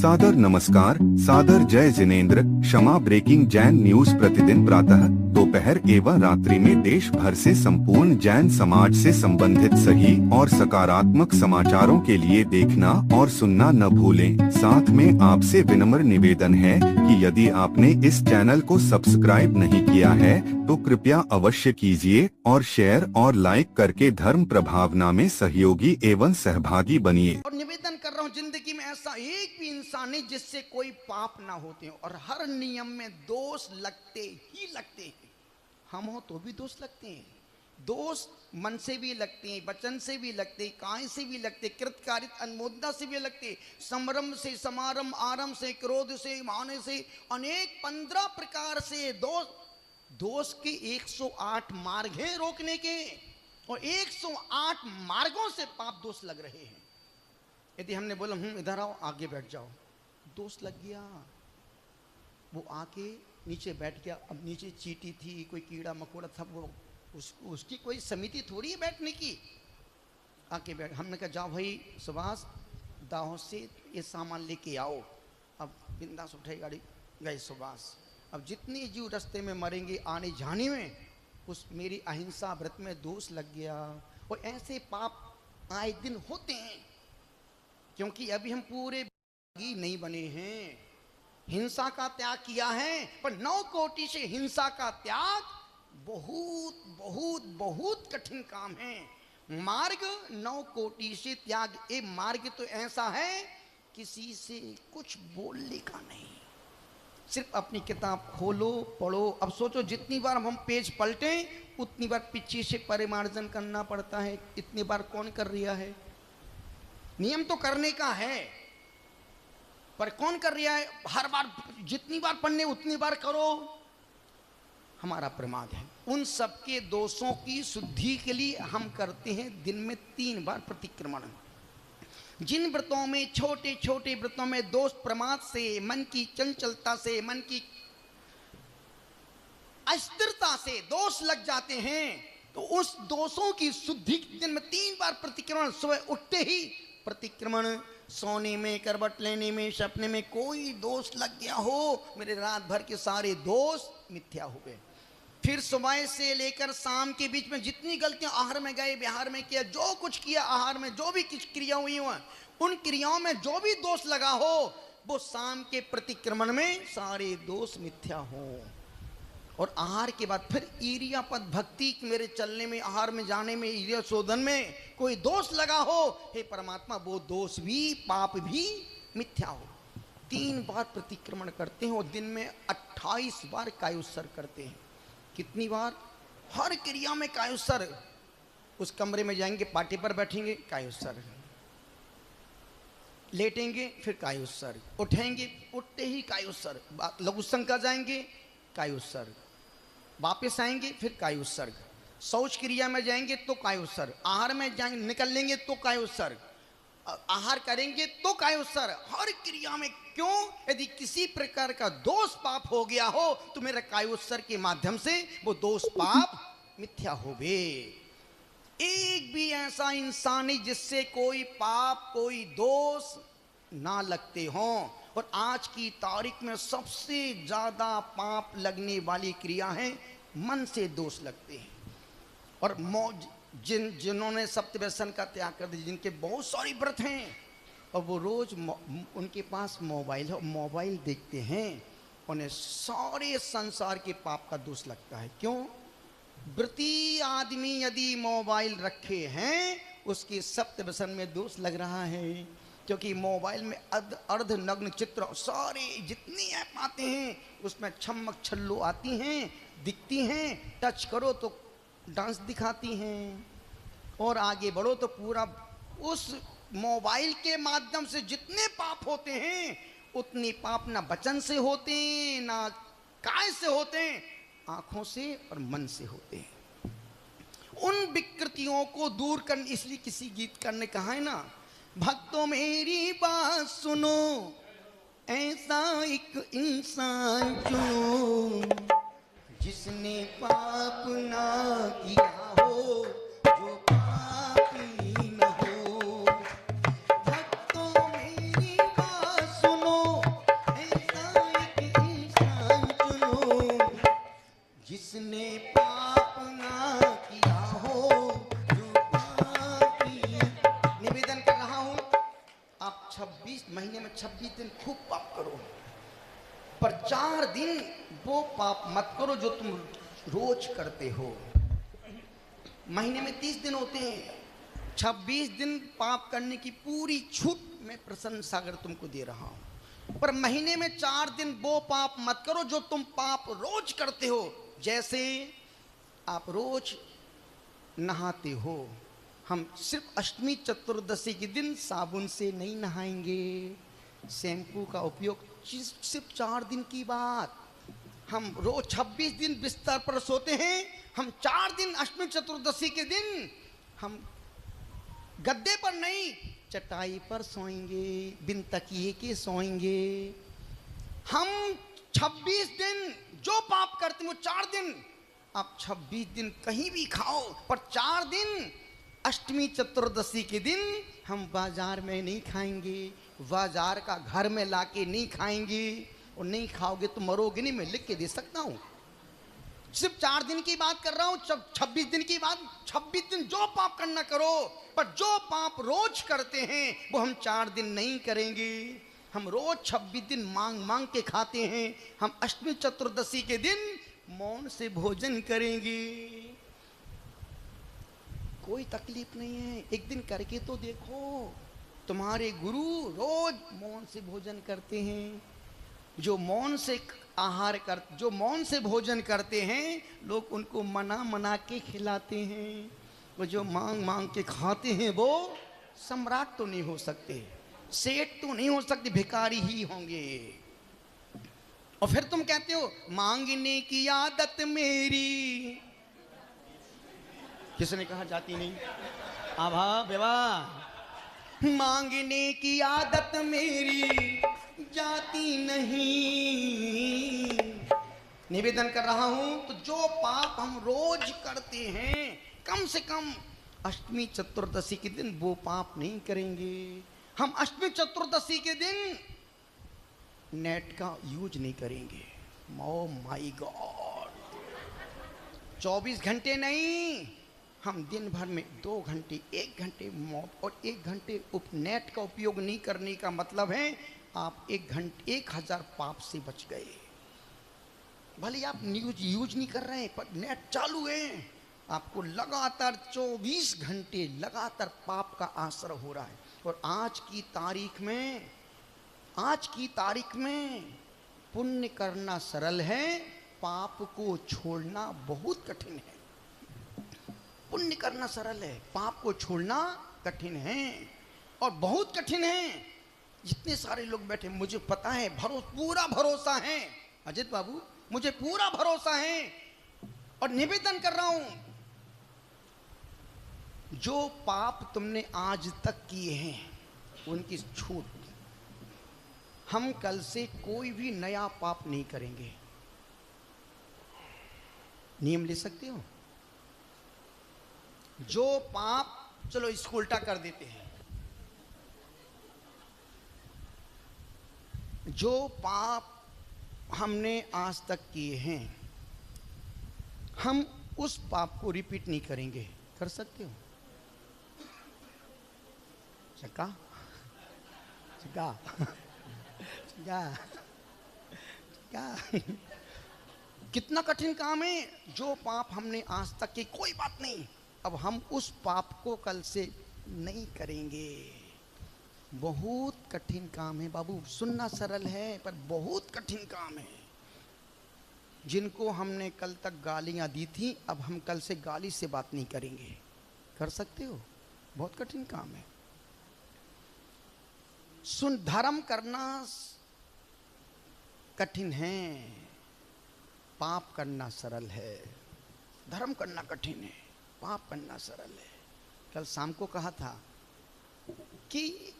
सादर नमस्कार, सादर जय जिनेंद्र। क्षमा ब्रेकिंग जैन न्यूज प्रतिदिन प्रातः, दोपहर एवं रात्रि में देश भर से संपूर्ण जैन समाज से संबंधित सही और सकारात्मक समाचारों के लिए देखना और सुनना न भूलें। साथ में आपसे विनम्र निवेदन है कि यदि आपने इस चैनल को सब्सक्राइब नहीं किया है तो कृपया अवश्य कीजिए और शेयर और लाइक करके धर्म प्रभावना में सहयोगी एवं सहभागी बनिए। और निवेदन कर रहा हूँ, जिंदगी में ऐसा एक भी इंसान नहीं जिससे कोई पाप ना होते हो, और हर नियम में दोष लगते ही लगते हैं। हम हो तो भी दोष लगते हैं। दोष मन से भी लगते हैं, वचन से भी लगते हैं, काय से भी लगते, कृतकारित अनुमोदना से भी लगते, संभ्रम से, समारंभ, आरंभ से, क्रोध से, मान से, अनेक 15 प्रकार से दोष के 108 मार्ग हैं रोकने के, और 108 मार्गों से पाप दोष लग रहे हैं। यदि हमने बोला इधर आओ, आगे बैठ जाओ, दोष लग गया। वो आके नीचे बैठ गया। अब नीचे चींटी थी, कोई कीड़ा मकोड़ा था, वो उसकी कोई समिति थोड़ी है बैठने की। आके बैठ, हमने कहा जाओ भाई सुभाष, दाहोद से ये सामान लेके आओ। अब बिंदास उठाई गाड़ी, गए सुभाष। अब जितने जीव रास्ते में मरेंगे आने जाने में, उस मेरी अहिंसा व्रत में दोष लग गया। और ऐसे पाप आए दिन होते हैं, क्योंकि अभी हम पूरे नहीं बने हैं। हिंसा का त्याग किया है, पर 9 कोटि से हिंसा का त्याग बहुत बहुत बहुत कठिन काम है। मार्ग 9 कोटि से त्याग, ये मार्ग तो ऐसा है किसी से कुछ बोलने का नहीं, सिर्फ अपनी किताब खोलो पढ़ो। अब सोचो, जितनी बार हम पेज पलटें उतनी बार पीछे से परिमार्जन करना पड़ता है। इतनी बार कौन कर रहा है? नियम तो करने का है, पर कौन कर रहा है? हर बार जितनी बार पढ़ने उतनी बार करो, हमारा प्रमाद है। उन सबके दोषों की शुद्धि के लिए हम करते हैं दिन में 3 बार प्रतिक्रमण। जिन व्रतों में, छोटे छोटे व्रतों में दोष प्रमाद से, मन की चंचलता से, मन की अस्थिरता से दोष लग जाते हैं, तो उस दोषों की शुद्धि दिन में 3 बार प्रतिक्रमण। सुबह उठते ही प्रतिक्रमण, सोने में, करवट लेने में, सपने में कोई दोष लग गया हो, मेरे रात भर के सारे दोष मिथ्या हो गए। फिर सुबह से लेकर शाम के बीच में जितनी गलतियां आहार में गए, विहार में किया, जो कुछ किया आहार में, जो भी कुछ क्रिया हुई हो, उन क्रियाओं में जो भी दोष लगा हो, वो शाम के प्रतिक्रमण में सारे दोष मिथ्या हो। और आहार के बाद फिर ईरिया पद भक्ति, मेरे चलने में, आहार में जाने में, ईरिया शोधन में कोई दोष लगा हो, हे परमात्मा वो दोष भी, पाप भी मिथ्या हो। 3 बार प्रतिक्रमण करते हैं, और दिन में 28 बार कायोत्सर्ग करते हैं। कितनी बार? हर क्रिया में कायोत्सर्ग। उस कमरे में जाएंगे, पाटे पर बैठेंगे, कायोत्सर्ग, लेटेंगे, फिर कायोत्सर्ग, उठेंगे, उठते ही कायोत्सर्ग, लघु संका जाएंगे, कायोत्सर्ग, वापस आएंगे, फिर कायोत्सर्ग, शौच क्रिया में जाएंगे तो कायोत्सर्ग, आहार में जाएंगे, निकल लेंगे तो कायोत्सर्ग, आहार करेंगे तो कायोत्सर्ग। हर क्रिया में। क्यों? यदि किसी प्रकार का दोष पाप हो गया हो तो मेरे कायोत्सर्ग के माध्यम से वो दोष पाप मिथ्या होवे। एक भी ऐसा इंसान नहीं जिससे कोई पाप, कोई दोष ना लगते हों। और आज की तारीख में सबसे ज्यादा पाप लगने वाली क्रिया है मन से दोष लगते हैं। और जिन्होंने सप्तव्यसन का त्याग कर दिया, जिनके बहुत सारी व्रत हैं, और वो रोज उनके पास मोबाइल है, मोबाइल देखते हैं, उन्हें सारे संसार के पाप का दोष लगता है। क्यों? व्रती आदमी यदि मोबाइल रखे हैं, उसके सप्तव्यसन में दोष लग रहा है। क्योंकि मोबाइल में अर्ध नग्न चित्र, सारे जितनी ऐप आते हैं उसमें छमक छल्लो आती हैं, दिखती हैं, टच करो तो डांस दिखाती हैं, और आगे बढ़ो तो पूरा उस मोबाइल के माध्यम से जितने पाप होते हैं उतने पाप ना वचन से होते हैं, ना काय से होते हैं, आंखों से और मन से होते हैं। उन विकृतियों को दूर करने, इसलिए किसी गीतकार ने कहा है ना, भक्तों मेरी बात सुनो, ऐसा एक इंसान चुनो जिसने पाप ना किया हो, जो पापी न हो। भक्तों मेरी बात सुनो, महीने में 26 दिन खूब पाप करो, पर 4 दिन वो पाप मत करो जो तुम रोज करते हो। महीने में 30 दिन होते हैं, 26 दिन पाप करने की पूरी छूट मैं प्रसन्न सागर तुमको दे रहा हूं, पर महीने में 4 दिन वो पाप मत करो जो तुम पाप रोज करते हो। जैसे आप रोज नहाते हो, हम सिर्फ अष्टमी चतुर्दशी के दिन साबुन से नहीं नहाएंगे, शैम्पू का उपयोग सिर्फ 4 दिन की बात। हम रोज 26 दिन बिस्तर पर सोते हैं, हम 4 दिन अष्टमी चतुर्दशी के दिन हम गद्दे पर नहीं चटाई पर सोएंगे, बिन तकिए के सोएंगे। हम 26 दिन जो पाप करते हैं वो 4 दिन, आप 26 दिन कहीं भी खाओ, पर 4 दिन अष्टमी चतुर्दशी के दिन हम बाजार में नहीं खाएंगे, बाजार का घर में लाके नहीं खाएंगे, और नहीं खाओगे तो मरोगे नहीं, मैं लिख के दे सकता हूँ। सिर्फ 4 दिन की बात कर रहा हूँ, 26 दिन की बात। 26 दिन जो पाप करना करो, पर जो पाप रोज करते हैं वो हम 4 दिन नहीं करेंगे। हम रोज 26 दिन मांग मांग के खाते हैं, हम अष्टमी चतुर्दशी के दिन मौन से भोजन करेंगे। कोई तकलीफ नहीं है, एक दिन करके तो देखो। तुम्हारे गुरु रोज मौन से भोजन करते हैं, जो मौन से आहार कर, जो मौन से भोजन करते हैं लोग उनको मना मना के खिलाते हैं, वो जो मांग मांग के खाते हैं वो सम्राट तो नहीं हो सकते, सेठ तो नहीं हो सकते, भिखारी ही होंगे। और फिर तुम कहते हो मांगने की आदत मेरी, किसने कहा जाती नहीं? आभा विवाह। मांगने की आदत मेरी जाती नहीं, निवेदन कर रहा हूं। तो जो पाप हम रोज करते हैं, कम से कम अष्टमी चतुर्दशी के दिन वो पाप नहीं करेंगे। हम अष्टमी चतुर्दशी के दिन नेट का यूज नहीं करेंगे। ओ माय गॉड, 24 घंटे नहीं, हम दिन भर में 2 घंटे, 1 घंटे मौत और 1 घंटे नेट का उपयोग नहीं करने का मतलब है आप 1 घंटे 1000 पाप से बच गए। भले आप न्यूज यूज नहीं कर रहे हैं, पर नेट चालू है, आपको लगातार 24 घंटे लगातार पाप का आश्रय हो रहा है। और आज की तारीख में पुण्य करना सरल है, पाप को छोड़ना बहुत कठिन है। पुण्य करना सरल है, पाप को छोड़ना कठिन है, और बहुत कठिन है। जितने सारे लोग बैठे, मुझे पता है, पूरा भरोसा है अजित बाबू, मुझे पूरा भरोसा है, और निवेदन कर रहा हूं, जो पाप तुमने आज तक किए हैं उनकी छूट, हम कल से कोई भी नया पाप नहीं करेंगे। नियम ले सकते हो? जो पाप, चलो इसको उल्टा कर देते हैं, जो पाप हमने आज तक किए हैं हम उस पाप को रिपीट नहीं करेंगे। कर सकते हो? चका चका चका चका। कितना कठिन काम है। जो पाप हमने आज तक की, कोई बात नहीं, अब हम उस पाप को कल से नहीं करेंगे। बहुत कठिन काम है बाबू, सुनना सरल है पर बहुत कठिन काम है। जिनको हमने कल तक गालियां दी थी, अब हम कल से गाली से बात नहीं करेंगे। कर सकते हो? बहुत कठिन काम है। सुन, धर्म करना कठिन है, पाप करना सरल है। धर्म करना कठिन है, पाप करना सरल है। कल शाम को कहा था कि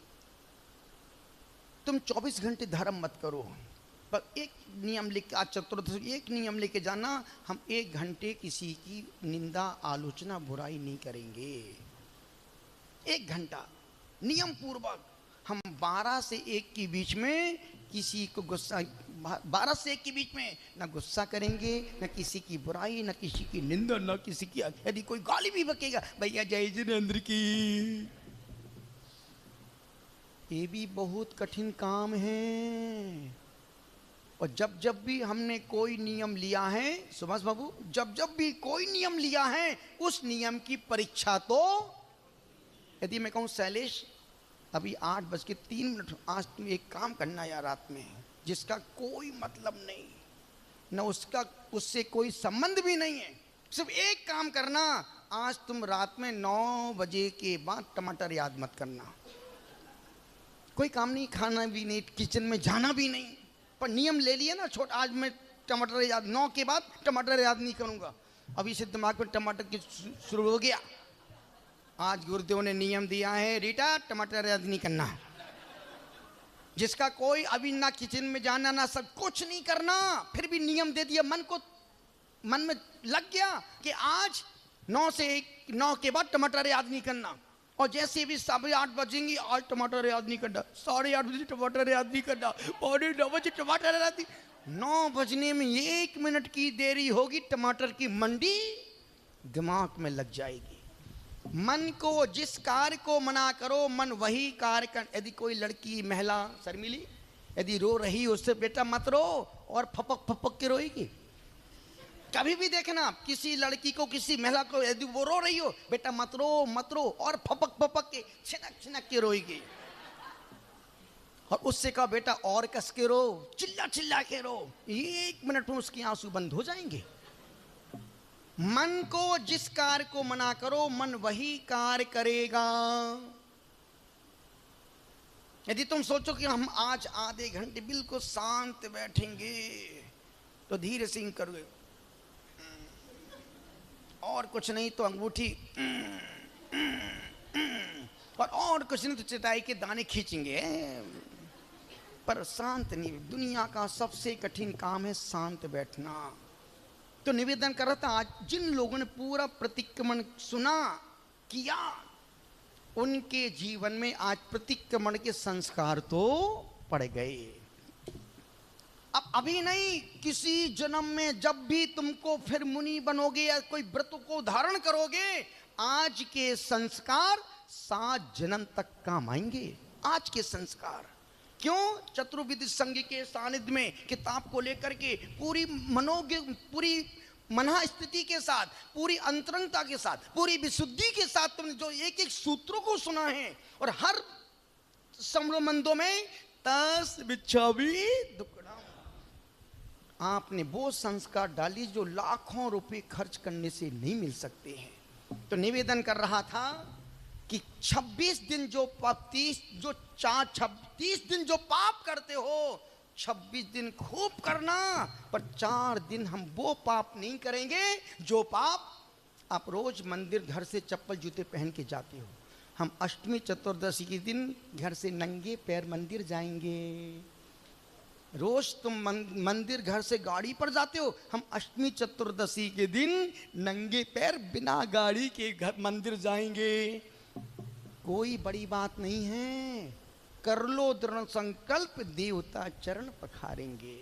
तुम 24 घंटे धर्म मत करो, पर एक नियम लेके, आज चतुर्दशी एक नियम लेके जाना, हम 1 घंटे किसी की निंदा, आलोचना, बुराई नहीं करेंगे। 1 घंटा नियम पूर्वक। हम 12 से 1 के बीच में किसी को गुस्सा, 12 से 1 के बीच में ना गुस्सा करेंगे, ना किसी की बुराई, ना किसी की निंदा, ना किसी की, यदि कोई गाली भी बकेगा, भैया जय जिनेंद्र की, ये भी बहुत कठिन काम है। और जब जब भी हमने कोई नियम लिया है सुभाष बाबू, जब जब भी कोई नियम लिया है उस नियम की परीक्षा तो, यदि मैं कहूँ शैलेश अभी 8:03, आज तुम एक काम करना यार रात में, जिसका कोई मतलब नहीं, न उसका उससे कोई संबंध भी नहीं है, सिर्फ एक काम करना, आज तुम रात में 9 बजे के बाद टमाटर याद मत करना। कोई काम नहीं, खाना भी नहीं, किचन में जाना भी नहीं, पर नियम ले लिया ना छोटा, आज मैं टमाटर याद 9 के बाद टमाटर याद नहीं करूंगा। अभी से दिमाग में टमाटर की शुरू हो गया। आज गुरुदेव ने नियम दिया है, रीटा टमाटर याद नहीं करना। जिसका कोई अभी ना किचन में जाना ना सब कुछ नहीं करना, फिर भी नियम दे दिया, मन में लग गया कि आज 9 के बाद टमाटर याद नहीं करना। और जैसे भी 8:30 बजेंगे, आज टमाटर याद नहीं करना, 8:30 बजे टमाटर याद नहीं करना, 9:15 बजे टमाटर याद नहीं। 9 बजने में 1 मिनट की देरी होगी, टमाटर की मंडी दिमाग में लग जाएगी। मन को जिस कार्य को मना करो, मन वही कार्य कर। यदि कोई लड़की महिला शर्मिली यदि रो रही उससे बेटा मत रो, और फपक फपक के रोएगी। कभी भी देखना किसी लड़की को, किसी महिला को, यदि वो रो रही हो, बेटा मत रो, और फपक फपक के छिनक छिनक के रोएगी। और उससे कहा बेटा और कस के रो, चिल्ला चिल्ला के रो, 1 मिनट में उसके आंसू बंद हो जाएंगे। मन को जिस कार्य को मना करो, मन वही कार्य करेगा। यदि तुम सोचो कि हम आज आधे घंटे बिल्कुल शांत बैठेंगे, तो धीरे सिंह करोगे, और कुछ नहीं तो अंगूठी, और कुछ नहीं तो चटाई के दाने खींचेंगे, पर शांत नहीं। दुनिया का सबसे कठिन काम है शांत बैठना। तो निवेदन कर रहा था, आज जिन लोगों ने पूरा प्रतिक्रमण सुना किया, उनके जीवन में आज प्रतिक्रमण के संस्कार तो पड़ गए। अब अभी नहीं, किसी जन्म में जब भी तुमको फिर मुनि बनोगे या कोई व्रत को धारण करोगे, आज के संस्कार 7 जन्म तक काम आएंगे। आज के संस्कार क्यों? चतुर्विध संघ के सानिध्य में किताब को लेकर के पूरी पूरी मना स्थिति के साथ, पूरी अंतरंगता के साथ, पूरी विशुद्धि के साथ तुमने जो एक एक सूत्रों को सुना है, और हर संबंधों में तस बिच्छावी दुक्कड़म, आपने वो संस्कार डाली जो लाखों रुपए खर्च करने से नहीं मिल सकते हैं। तो निवेदन कर रहा था कि 26 दिन जो 30 दिन जो पाप करते हो, 26 दिन खूब करना, पर 4 दिन हम वो पाप नहीं करेंगे जो पाप आप रोज मंदिर घर से चप्पल जूते पहन के जाते हो। हम अष्टमी चतुर्दशी के दिन घर से नंगे पैर मंदिर जाएंगे। रोज तुम मंदिर घर से गाड़ी पर जाते हो, हम अष्टमी चतुर्दशी के दिन नंगे पैर बिना गाड़ी के घर मंदिर जाएंगे। कोई बड़ी बात नहीं है, कर लो दृढ़ संकल्प, देवता चरण पखारेंगे।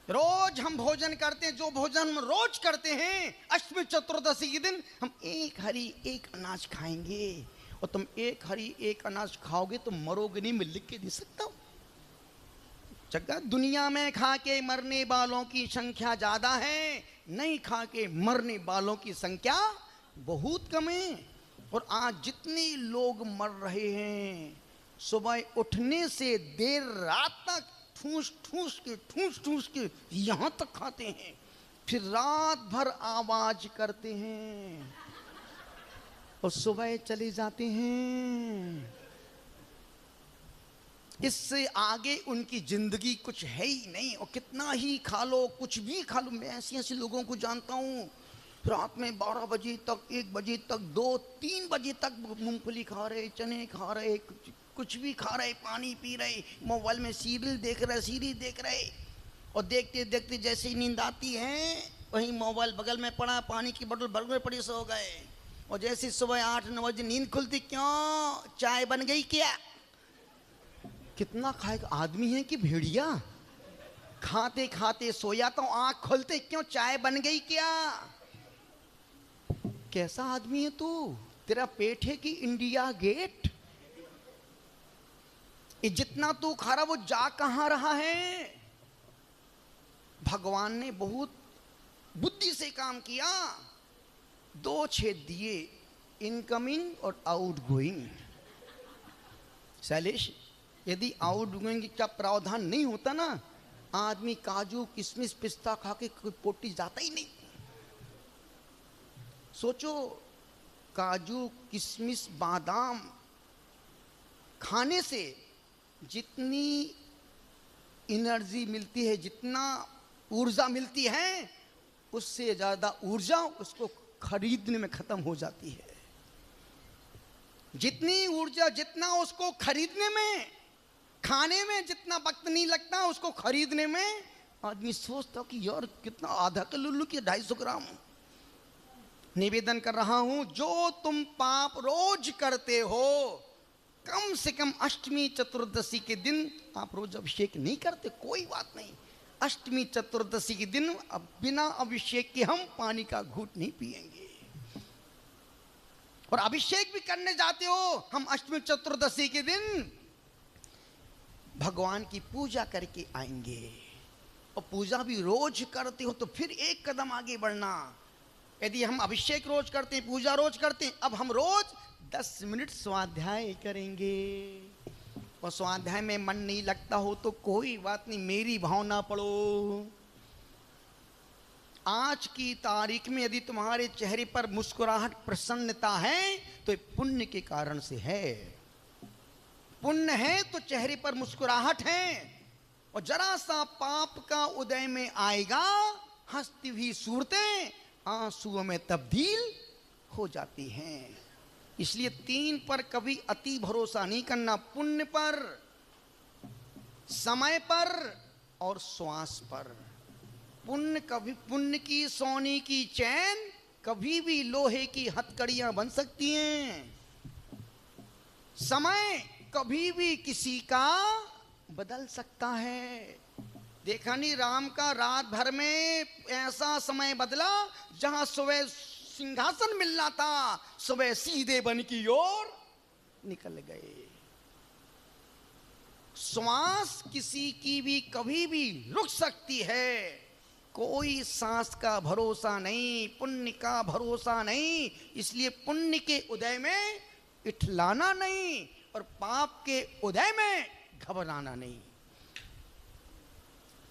रोज हम भोजन करते हैं, जो भोजन हम रोज करते हैं, अष्टमी चतुर्दशी के दिन हम एक हरी एक अनाज खाएंगे। और तुम एक हरी एक अनाज खाओगे तो मरोगे नहीं, मैं लिख के दे सकता हूं। जगह दुनिया में खा के मरने वालों की संख्या ज्यादा है, नहीं खा के मरने वालों की संख्या बहुत कम है। और आज जितने लोग मर रहे हैं, सुबह उठने से देर रात तक ठूस ठूस के यहाँ तक खाते हैं, फिर रात भर आवाज करते हैं और सुबह चले जाते हैं। इससे आगे उनकी जिंदगी कुछ है ही नहीं। और कितना ही खा लो, कुछ भी खा लो। मैं ऐसे लोगों को जानता हूँ, रात में 12 बजे तक, 1 बजे तक, 2-3 बजे तक मूंगफली खा रहे, चने खा रहे, कुछ भी खा रहे, पानी पी रहे, मोबाइल में सीरियल देख रहे, और देखते देखते जैसे ही नींद आती है, वहीं मोबाइल बगल में पड़ा, पानी की बोतल बगल में पड़ी, सो गए। और जैसे सुबह 8-9 बजे नींद खुलती, क्यों चाय बन गई क्या? कितना खाएगा आदमी है कि भेड़िया? खाते खाते सोया तो आंख खोलते, क्यों चाय बन गई क्या? कैसा आदमी है तू? तेरा पेट है कि इंडिया गेट? ये जितना तू खा रहा वो जा कहां रहा है? भगवान ने बहुत बुद्धि से काम किया, 2 छेद दिए, इनकमिंग और आउटगोइंग। शैलेश, यदि आउटगोइंग का प्रावधान नहीं होता ना, आदमी काजू किशमिश पिस्ता खा के पोटी जाता ही नहीं। सोचो, काजू किशमिश बादाम खाने से जितनी एनर्जी मिलती है, जितना ऊर्जा मिलती है, उससे ज्यादा ऊर्जा उसको खरीदने में खत्म हो जाती है। जितनी ऊर्जा, जितना उसको खरीदने में, खाने में जितना वक्त नहीं लगता, उसको खरीदने में आदमी सोचता कि यार कितना, आधा किलो लूं कि 250 ग्राम। निवेदन कर रहा हूं, जो तुम पाप रोज करते हो, कम से कम अष्टमी चतुर्दशी के दिन आप रोज अभिषेक नहीं करते, कोई बात नहीं। अष्टमी चतुर्दशी के दिन अब बिना अभिषेक के हम पानी का घूंट नहीं पिएंगे। और अभिषेक भी करने जाते हो, हम अष्टमी चतुर्दशी के दिन भगवान की पूजा करके आएंगे। और पूजा भी रोज करते हो तो फिर एक कदम आगे बढ़ना। यदि हम अभिषेक रोज करते हैं, पूजा रोज करते हैं, अब हम रोज 10 मिनट स्वाध्याय करेंगे। और स्वाध्याय में मन नहीं लगता हो तो कोई बात नहीं, मेरी भावना पढ़ो। आज की तारीख में यदि तुम्हारे चेहरे पर मुस्कुराहट, प्रसन्नता है तो ये पुण्य के कारण से है। पुण्य है तो चेहरे पर मुस्कुराहट है। और जरा सा पाप का उदय में आएगा, हंसती हुई सूरतें आंसुओं में तब्दील हो जाती हैं। इसलिए 3 पर कभी अति भरोसा नहीं करना, पुण्य पर, समय पर और श्वास पर। पुण्य कभी, पुण्य की सोने की चैन कभी भी लोहे की हथकड़ियां बन सकती हैं। समय कभी भी किसी का बदल सकता है। देखा नहीं, राम का रात भर में ऐसा समय बदला, जहां सुबह सिंहासन मिलना था, सुबह सीधे वन की ओर निकल गए। श्वास किसी की भी कभी भी रुक सकती है, कोई सांस का भरोसा नहीं, पुण्य का भरोसा नहीं। इसलिए पुण्य के उदय में इठलाना नहीं और पाप के उदय में घबराना नहीं।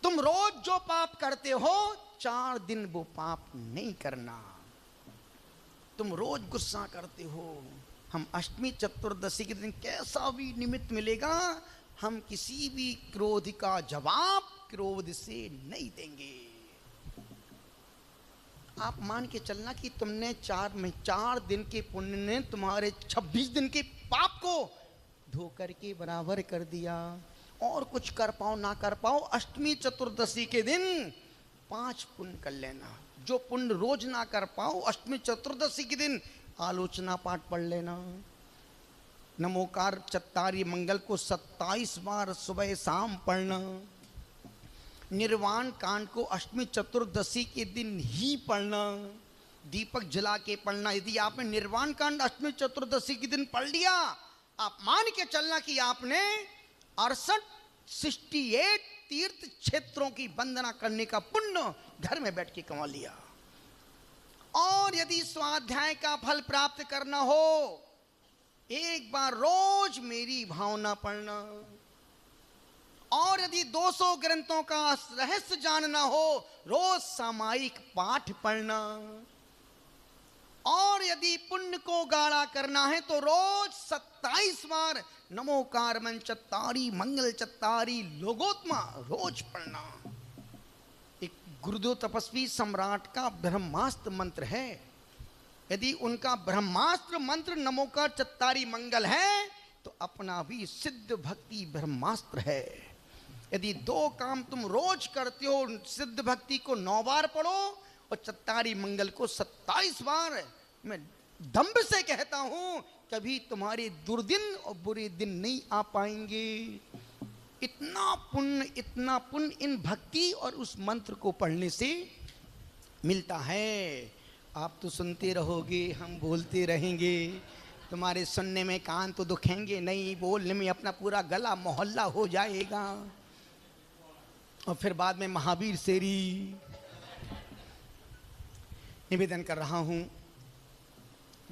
तुम रोज जो पाप करते हो, 4 दिन वो पाप नहीं करना। तुम रोज गुस्सा करते हो, हम अष्टमी चतुर्दशी के दिन कैसा भी निमित्त मिलेगा, हम किसी भी क्रोध का जवाब क्रोध से नहीं देंगे। आप मान के चलना कि तुमने 4 दिन के पुण्य ने तुम्हारे 26 दिन के पाप को धो करके बराबर कर दिया। और कुछ कर पाओ ना कर पाओ, अष्टमी चतुर्दशी के दिन 5 पुण्य कर लेना। जो पुण्य रोज ना कर पाओ, अष्टमी चतुर्दशी के दिन आलोचना पाठ पढ़ लेना। नमोकार चत्तारी मंगल को 27 बार सुबह शाम पढ़ना। निर्वाण कांड को अष्टमी चतुर्दशी के दिन ही पढ़ना, दीपक जला के पढ़ना। यदि आपने निर्वाण कांड अष्टमी चतुर्दशी के दिन पढ़ लिया, आप मान के चलना कि आपने 68 तीर्थ क्षेत्रों की वंदना करने का पुण्य घर में बैठ के कमा लिया। और यदि स्वाध्याय का फल प्राप्त करना हो, एक बार रोज मेरी भावना पढ़ना। और यदि 200 ग्रंथों का रहस्य जानना हो, रोज सामायिक पाठ पढ़ना। और यदि पुण्य को गाढ़ा करना है तो रोज 27 बार नमोकार मन चत्तारी मंगल चत्तारी लोगोत्मा रोज पढ़ना। एक गुरुदेव तपस्वी सम्राट का ब्रह्मास्त्र मंत्र है। यदि उनका ब्रह्मास्त्र मंत्र नमोकार चत्तारी मंगल है तो अपना भी सिद्ध भक्ति ब्रह्मास्त्र है। यदि 2 काम तुम रोज करते हो, सिद्ध भक्ति को 9 बार पढ़ो और चत्तारी मंगल को 27 बार, मैं दम्भ से कहता हूं कभी तुम्हारे दुर्दिन और बुरे दिन नहीं आ पाएंगे। इतना पुण्य इन भक्ति और उस मंत्र को पढ़ने से मिलता है। आप तो सुनते रहोगे, हम बोलते रहेंगे, तुम्हारे सुनने में कान तो दुखेंगे नहीं, बोलने में अपना पूरा गला मोहल्ला हो जाएगा। और फिर बाद में महावीर शेरी। निवेदन कर रहा हूं,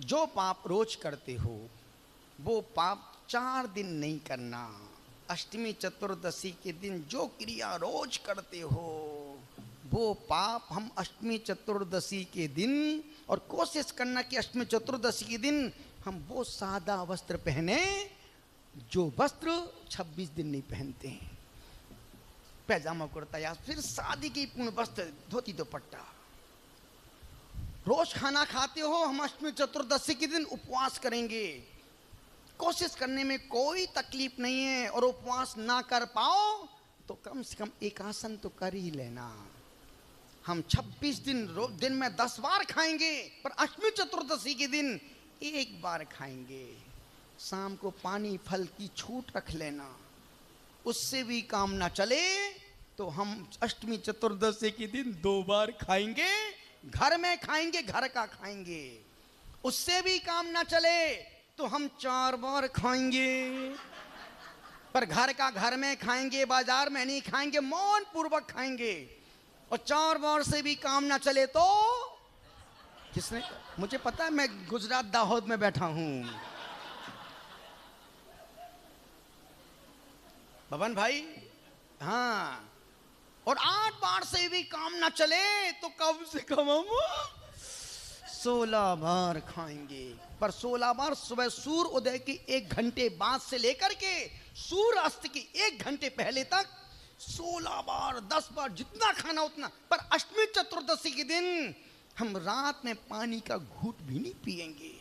जो पाप रोज करते हो वो पाप 4 दिन नहीं करना। अष्टमी चतुर्दशी के दिन जो क्रिया रोज करते हो वो पाप हम अष्टमी चतुर्दशी के दिन, और कोशिश करना कि अष्टमी चतुर्दशी के दिन हम वो सादा वस्त्र पहने जो वस्त्र 26 दिन नहीं पहनते हैं। पैजामा कुर्ता या फिर शादी की पूर्ण वस्त्र, धोती दुपट्टा। रोज खाना खाते हो, हम अष्टमी चतुर्दशी के दिन उपवास करेंगे। कोशिश करने में कोई तकलीफ नहीं है, और उपवास ना कर पाओ तो कम से कम एक आसन तो कर ही लेना। हम 26 दिन में 10 बार खाएंगे, पर अष्टमी चतुर्दशी के दिन 1 बार खाएंगे। शाम को पानी फल की छूट रख लेना। उससे भी काम ना चले तो हम अष्टमी चतुर्दशी के दिन 2 बार खाएंगे, घर में खाएंगे, घर का खाएंगे। उससे भी काम ना चले तो हम 4 बार खाएंगे, पर घर का घर में खाएंगे, बाजार में नहीं खाएंगे, मौन पूर्वक खाएंगे। और 4 बार से भी काम ना चले तो किसने, मुझे पता है, मैं गुजरात दाहोद में बैठा हूं। बबन भाई, हाँ। और 8 बार से भी काम ना चले तो कम से कम हम 16 बार खाएंगे। पर 16 बार सुबह सूर्य उदय की 1 घंटे बाद से लेकर के सूर्य अस्त की 1 घंटे पहले तक 16 बार, 10 बार, जितना खाना उतना। पर अष्टमी चतुर्दशी के दिन हम रात में पानी का घूंट भी नहीं पिएंगे।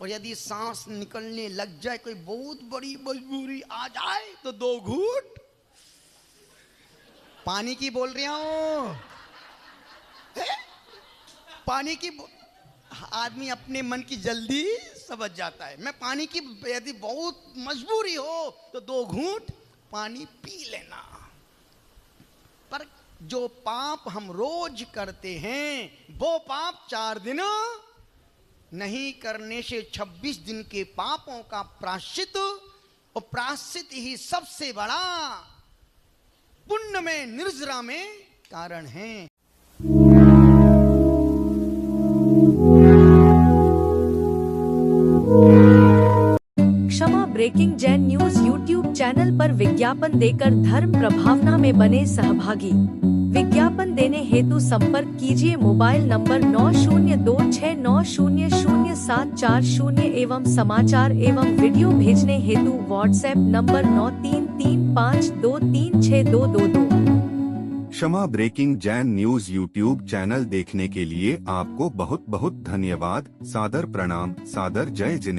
और यदि सांस निकलने लग जाए, कोई बहुत बड़ी मजबूरी आ जाए, तो 2 घूंट पानी की बोल रहा हूं, पानी की। आदमी अपने मन की जल्दी समझ जाता है। मैं पानी की, यदि बहुत मजबूरी हो तो 2 घूंट पानी पी लेना। पर जो पाप हम रोज करते हैं वो पाप 4 दिन नहीं करने से 26 दिन के पापों का प्रायश्चित, और प्रायश्चित ही सबसे बड़ा पुण्य में, निर्जरा में कारण है। Kshama breaking Jain news YouTube channel पर विज्ञापन देकर धर्म प्रभावना में बने सहभागी। विज्ञापन देने हेतु संपर्क कीजिए मोबाइल नंबर 9026900740 एवं समाचार एवं वीडियो भेजने हेतु WhatsApp number 9335236222। Kshama breaking Jain news YouTube channel देखने के लिए आपको बहुत बहुत धन्यवाद। सादर प्रणाम, सादर जय जिनेंद्र।